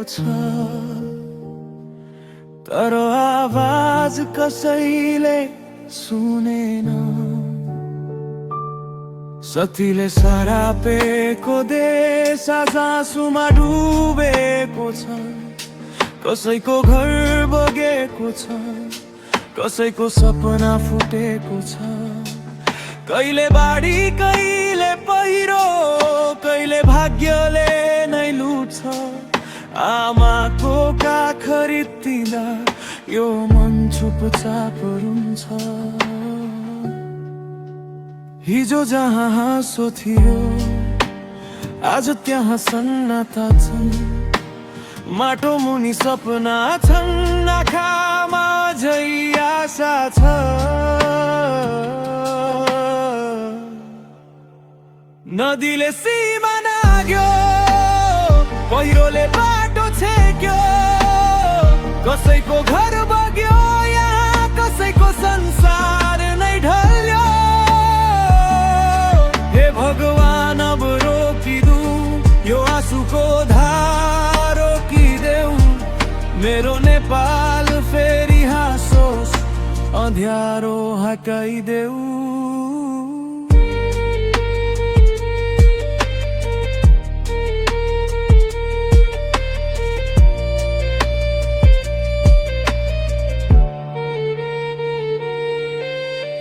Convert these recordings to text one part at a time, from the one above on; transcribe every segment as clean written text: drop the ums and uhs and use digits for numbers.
छ, तर आवाज कसैले सुनेन। सतीले सरापेको देश आज आँसुमा डुबेको छ। कसैको घर बगेको छ, कसैको सपना फुटेको छ। कहिले बाढी कहिले पहिरो, कहिले भाग्यले नै लुट्छ। आमाको काख रित्तिँदा यो मन चुपचाप रुन्छ। हिजो जहाँ हाँसो थियो आज त्यहाँ सन्नाटा छन्। माटो मुनि सपना छन्, आँखामा अझै आशा छ। नदीले सीमा नाग्यो, पहिरोले बाटो छेक्यो। कसैको घर बग्यो यहाँ, कसैको संसार नै ढल्यो। हे भगवान अब रोकिदू यो आँसुको धार, रोकिदेऊ मेरो नेपाल फेरि हाँसोस्, अँध्यारो हटाइदेऊ।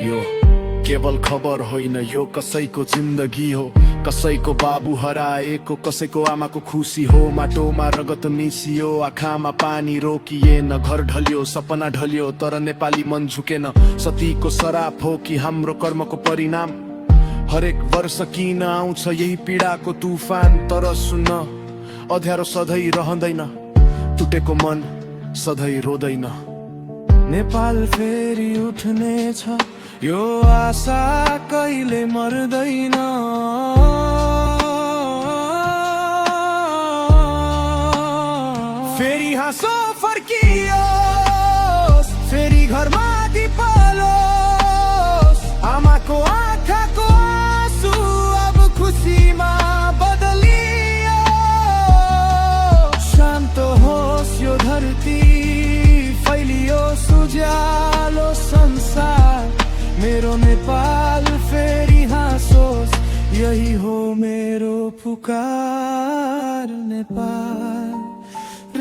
यो केवल खबर होइन, यो कसैको जिन्दगी हो। कसैको बाबु हराएको, कसैको आमाको खुसी हो। माटोमा रगत मिसियो, आँखामा पानी रोकिएन। घर ढल्यो, सपना ढल्यो, तर नेपाली मन झुकेन। सतीको सराप हो कि हाम्रो कर्मको परिणाम? हरेक वर्ष किन आउँछ यही पीडाको तुफान? तर सुन्न, अँध्यारो सधैँ रहँदैन, टुटेको मन सधैँ रोदैन। नेपाल फेरि उठ्नेछ, यो आशा कहिले मर्दैन। फेरि हाँसो फर्कियोस्, फेरि घरमा दिपालोस्। आमाको आँखाको आँसु अब खुसीमा बदलियो। शान्त होस् यो धरती, फैलियोस् उज्यालो संसार। मेरो नेपाल फेरि हाँसोस्, यही हो मेरो पुकार। नेपाल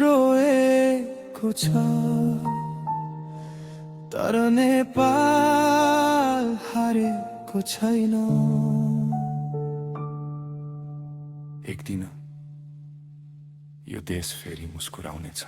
रोएको छ, तर नेपाल हारेको छैन। एक दिन यो देश फेरि मुस्कुराउनेछ।